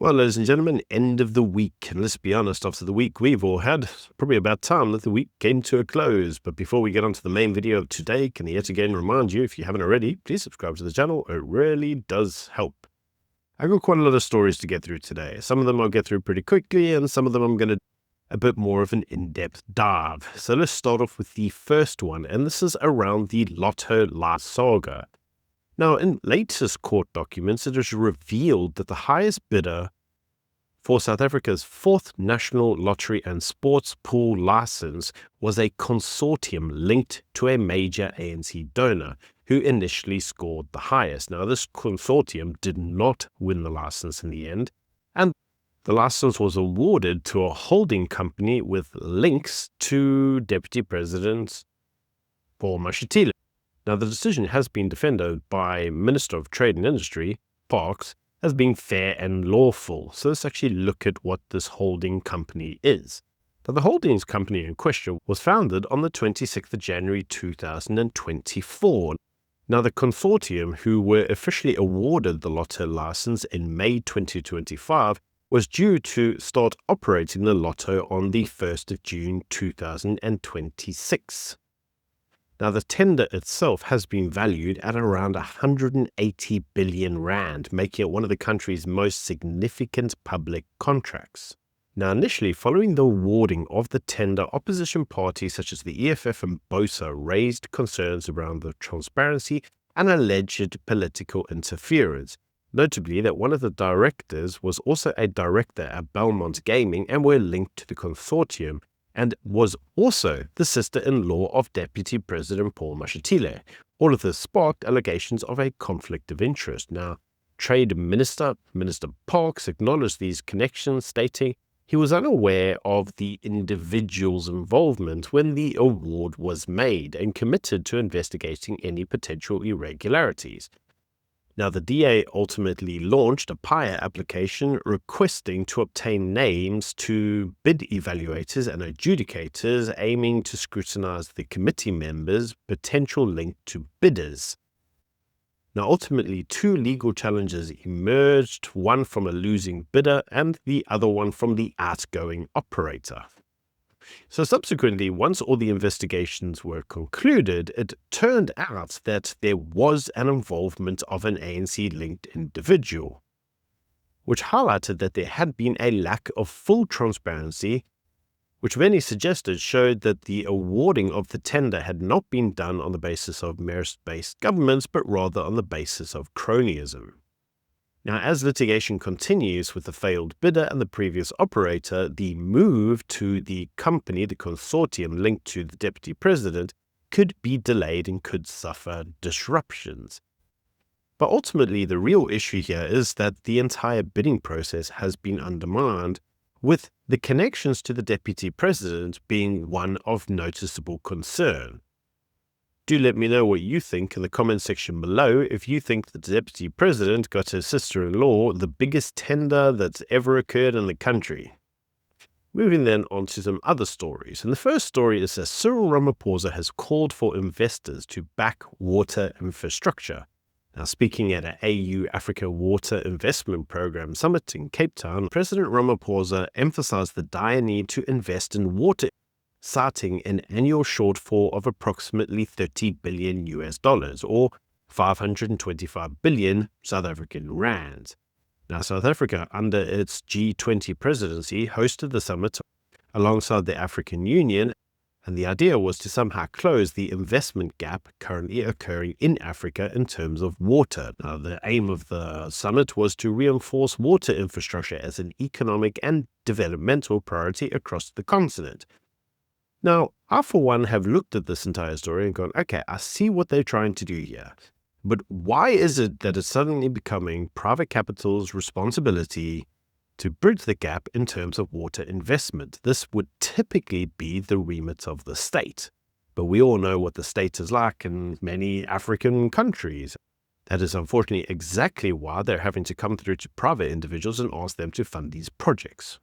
Well, ladies and gentlemen, end of the week. And let's be honest, after the week we've all had, probably about time that the week came to a close. But before we get on to the main video of today, can I yet again remind you, if you haven't already, please subscribe to the channel. It really does help. I've got quite a lot of stories to get through today. Some of them I'll get through pretty quickly, and some of them I'm going to a bit more of an in-depth dive. So let's start off with the first one, and this is around the Lotto saga. Now, in latest court documents, it is revealed that the highest bidder for South Africa's fourth national lottery and sports pool license was a consortium linked to a major ANC donor who initially scored the highest. Now, this consortium did not win the license in the end, and the license was awarded to a holding company with links to Deputy President Paul Mashatile. Now, the decision has been defended by Minister of Trade and Industry, Parks, as being fair and lawful. So let's actually look at what this holding company is. Now, the holdings company in question was founded on the 26th of January 2024. Now, the consortium, who were officially awarded the Lotto license in May 2025, was due to start operating the Lotto on the 1st of June 2026. Now, the tender itself has been valued at around 180 billion rand, making it one of the country's most significant public contracts. Now, initially, following the awarding of the tender, opposition parties such as the EFF and BOSA raised concerns around the transparency and alleged political interference. Notably, that one of the directors was also a director at Belmont Gaming and were linked to the consortium, and was also the sister-in-law of Deputy President Paul Mashatile. All of this sparked allegations of a conflict of interest. Now, Trade Minister Parks acknowledged these connections, stating he was unaware of the individual's involvement when the award was made and committed to investigating any potential irregularities. Now, the DA ultimately launched a PIA application requesting to obtain names to bid evaluators and adjudicators, aiming to scrutinize the committee members' potential link to bidders. Now, ultimately, two legal challenges emerged, one from a losing bidder and the other one from the outgoing operator. So subsequently, once all the investigations were concluded, it turned out that there was an involvement of an ANC-linked individual, which highlighted that there had been a lack of full transparency, which many suggested showed that the awarding of the tender had not been done on the basis of merit-based governments, but rather on the basis of cronyism. Now, as litigation continues with the failed bidder and the previous operator, the move to the company, the consortium linked to the deputy president, could be delayed and could suffer disruptions. But ultimately, the real issue here is that the entire bidding process has been undermined, with the connections to the deputy president being one of noticeable concern. Do let me know what you think in the comment section below. If you think the deputy president got his sister-in-law the biggest tender that's ever occurred in the country. Moving then on to some other stories. And the first story is that Cyril Ramaphosa has called for investors to back water infrastructure. Now, speaking at an AU Africa Water Investment Program Summit in Cape Town, President Ramaphosa emphasized the dire need to invest in water, citing an annual shortfall of approximately $30 billion or 525 billion South African rands. Now, South Africa, under its G20 presidency, hosted the summit alongside the African Union, and the idea was to somehow close the investment gap currently occurring in Africa in terms of water. Now, the aim of the summit was to reinforce water infrastructure as an economic and developmental priority across the continent. Now, I, for one, have looked at this entire story and gone, okay, I see what they're trying to do here. But why is it that it's suddenly becoming private capital's responsibility to bridge the gap in terms of water investment? This would typically be the remit of the state. But we all know what the state is like in many African countries. That is unfortunately exactly why they're having to come through to private individuals and ask them to fund these projects.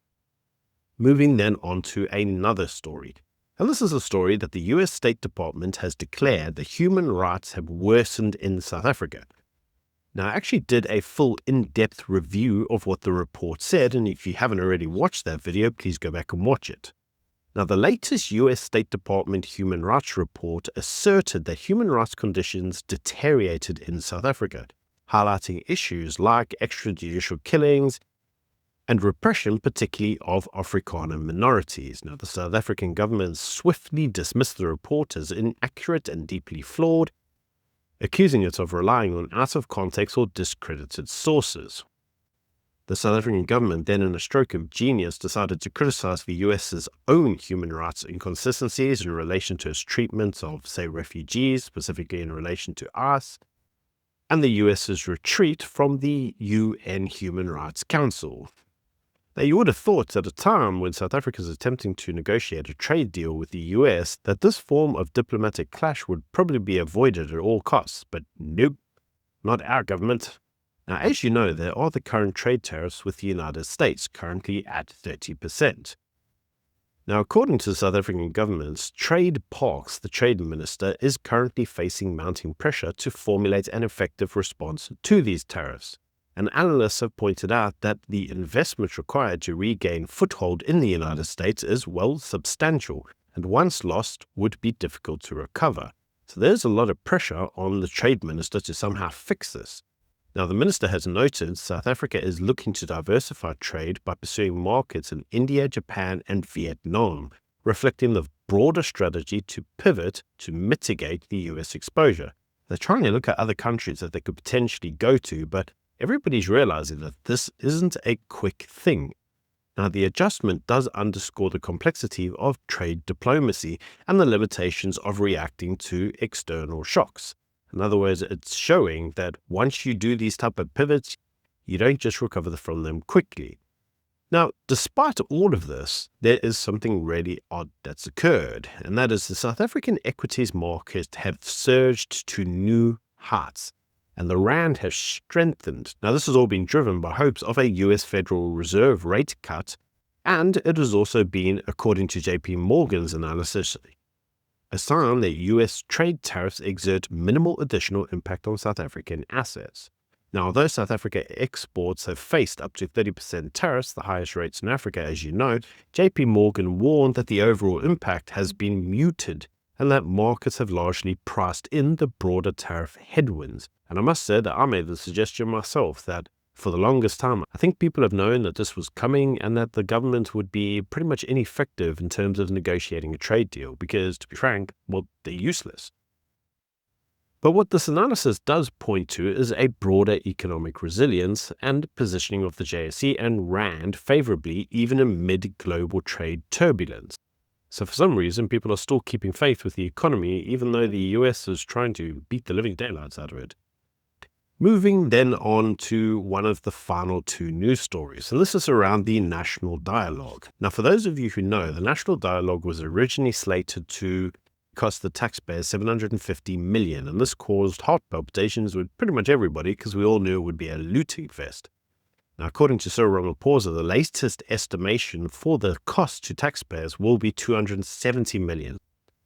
Moving then on to another story. And this is a story that the US State Department has declared that human rights have worsened in South Africa. Now, I actually did a full in-depth review of what the report said, and if you haven't already watched that video, please go back and watch it. Now, the latest US State Department human rights report asserted that human rights conditions deteriorated in South Africa, highlighting issues like extrajudicial killings and repression, particularly of Afrikaner minorities. Now, the South African government swiftly dismissed the report as inaccurate and deeply flawed, accusing it of relying on out-of-context or discredited sources. The South African government then, in a stroke of genius, decided to criticize the US's own human rights inconsistencies in relation to its treatment of, say, refugees, specifically in relation to ICE, and the US's retreat from the UN Human Rights Council. Now, you would have thought at a time when South Africa is attempting to negotiate a trade deal with the US that this form of diplomatic clash would probably be avoided at all costs, but nope, not our government. Now, as you know, there are the current trade tariffs with the United States, currently at 30%. Now, according to the South African government's Trade Parks, the trade minister is currently facing mounting pressure to formulate an effective response to these tariffs. And analysts have pointed out that the investment required to regain foothold in the United States is, well, substantial, and once lost would be difficult to recover. So there's a lot of pressure on the trade minister to somehow fix this. Now, the minister has noted South Africa is looking to diversify trade by pursuing markets in India, Japan, and Vietnam, reflecting the broader strategy to pivot to mitigate the US exposure. They're trying to look at other countries that they could potentially go to, but everybody's realizing that this isn't a quick thing. Now, the adjustment does underscore the complexity of trade diplomacy and the limitations of reacting to external shocks. In other words, it's showing that once you do these type of pivots, you don't just recover from them quickly. Now, despite all of this, there is something really odd that's occurred, and that is the South African equities market have surged to new heights, and the rand has strengthened. Now, this has all been driven by hopes of a US Federal Reserve rate cut, and it has also been, according to JP Morgan's analysis, a sign that US trade tariffs exert minimal additional impact on South African assets. Now, although South Africa exports have faced up to 30% tariffs, the highest rates in Africa, as you know, JP Morgan warned that the overall impact has been muted and that markets have largely priced in the broader tariff headwinds. And I must say that I made the suggestion myself that for the longest time, I think people have known that this was coming and that the government would be pretty much ineffective in terms of negotiating a trade deal because, to be frank, well, they're useless. But what this analysis does point to is a broader economic resilience and positioning of the JSE and Rand favorably even amid global trade turbulence. So for some reason, people are still keeping faith with the economy, even though the US is trying to beat the living daylights out of it. Moving then on to one of the final two news stories, and this is around the National Dialogue. Now, for those of you who know, the National Dialogue was originally slated to cost the taxpayers $750 million, and this caused heart palpitations with pretty much everybody because we all knew it would be a looting fest. Now, according to Cyril Ramaphosa, the latest estimation for the cost to taxpayers will be $270 million.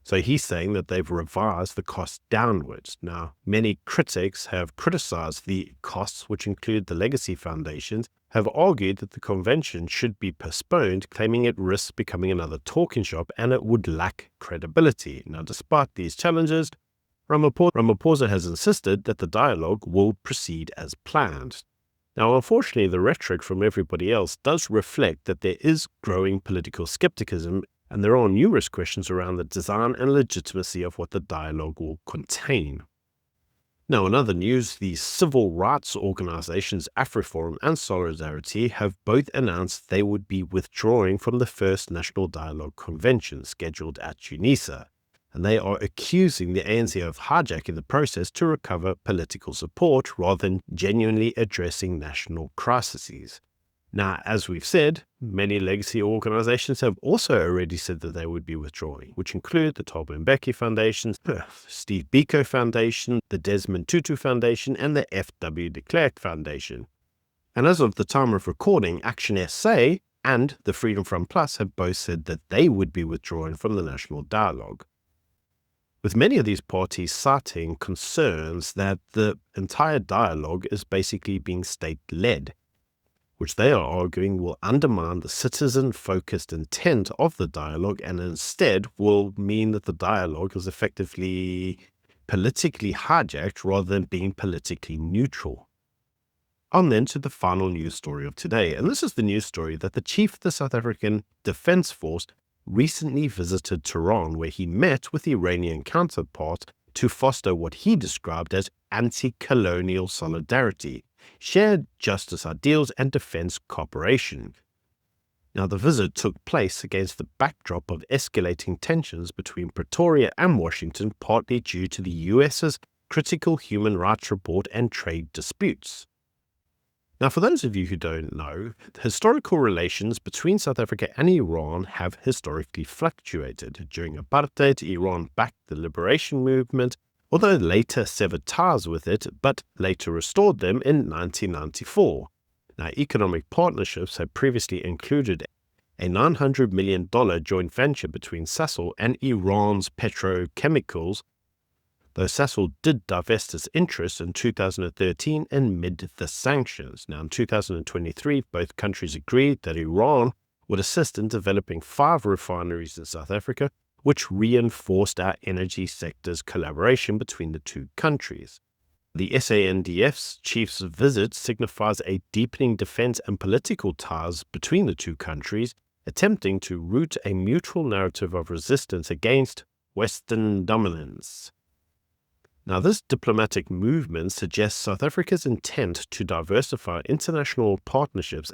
So he's saying that they've revised the cost downwards. Now, many critics have criticized the costs, which include the legacy foundations, have argued that the convention should be postponed, claiming it risks becoming another talking shop and it would lack credibility. Now, despite these challenges, Ramaphosa has insisted that the dialogue will proceed as planned. Now, unfortunately, the rhetoric from everybody else does reflect that there is growing political skepticism, and there are numerous questions around the design and legitimacy of what the dialogue will contain. Now, in other news, the civil rights organizations AfriForum and Solidarity have both announced they would be withdrawing from the first National Dialogue Convention scheduled at Tunisia, and they are accusing the ANC of hijacking the process to recover political support rather than genuinely addressing national crises. Now, as we've said, many legacy organizations have also already said that they would be withdrawing, which include the Thabo Mbeki Foundation, Steve Biko Foundation, the Desmond Tutu Foundation, and the F.W. de Klerk Foundation. And as of the time of recording, Action SA and the Freedom Front Plus have both said that they would be withdrawing from the National Dialogue. with many of these parties citing concerns that the entire dialogue is basically being state-led, which they are arguing will undermine the citizen-focused intent of the dialogue and instead will mean that the dialogue is effectively politically hijacked rather than being politically neutral. On then to the final news story of today, and this is the news story that the chief of the South African Defence Force recently visited Tehran, where he met with the Iranian counterpart to foster what he described as anti-colonial solidarity, shared justice ideals, and defense cooperation. Now, the visit took place against the backdrop of escalating tensions between Pretoria and Washington, partly due to the US's critical human rights report and trade disputes. Now, for those of you who don't know, the historical relations between South Africa and Iran have historically fluctuated. During apartheid, Iran backed the liberation movement, although later severed ties with it, but later restored them in 1994. Now, economic partnerships had previously included a $900 million joint venture between Sasol and Iran's petrochemicals, though Sasol did divest its interest in 2013 amid the sanctions. Now, in 2023, both countries agreed that Iran would assist in developing 5 refineries in South Africa, which reinforced our energy sector's collaboration between the two countries. The SANDF's chief's visit signifies a deepening defense and political ties between the two countries, attempting to root a mutual narrative of resistance against Western dominance. Now, this diplomatic movement suggests South Africa's intent to diversify international partnerships,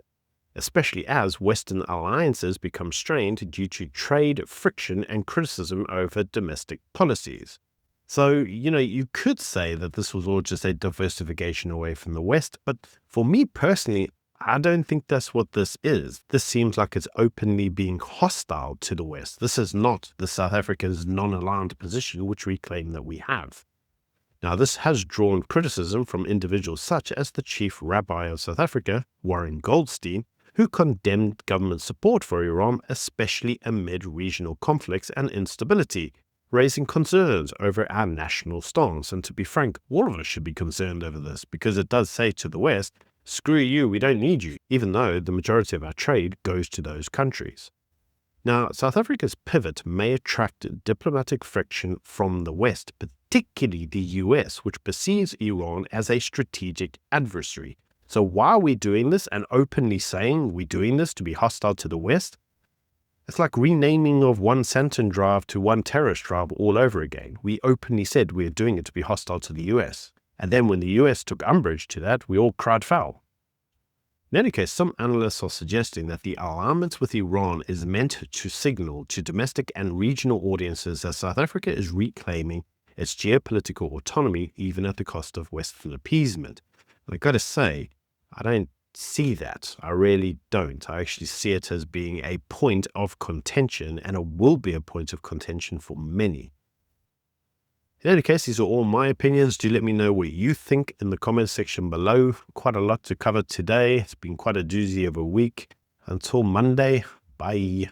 especially as Western alliances become strained due to trade friction and criticism over domestic policies. So, you could say that this was all just a diversification away from the West, but for me personally, I don't think that's what this is. This seems like it's openly being hostile to the West. This is not the South Africa's non-aligned position, which we claim that we have. Now, this has drawn criticism from individuals such as the chief rabbi of South Africa, Warren Goldstein, who condemned government support for Iran, especially amid regional conflicts and instability, raising concerns over our national stance. And to be frank, all of us should be concerned over this because it does say to the West, screw you, we don't need you, even though the majority of our trade goes to those countries. Now, South Africa's pivot may attract diplomatic friction from the West, particularly the US, which perceives Iran as a strategic adversary. So why are we doing this and openly saying we're doing this to be hostile to the West? It's like renaming of one Santon Drive to one Terrace Drive all over again. We openly said we're doing it to be hostile to the US. And then when the US took umbrage to that, we all cried foul. In any case, some analysts are suggesting that the alignment with Iran is meant to signal to domestic and regional audiences that South Africa is reclaiming its geopolitical autonomy, even at the cost of Western appeasement. And I've got to say, I don't see that. I really don't. I actually see it as being a point of contention, and it will be a point of contention for many. In any case, these are all my opinions. Do let me know what you think in the comments section below. Quite a lot to cover today. It's been quite a doozy of a week. Until Monday, bye.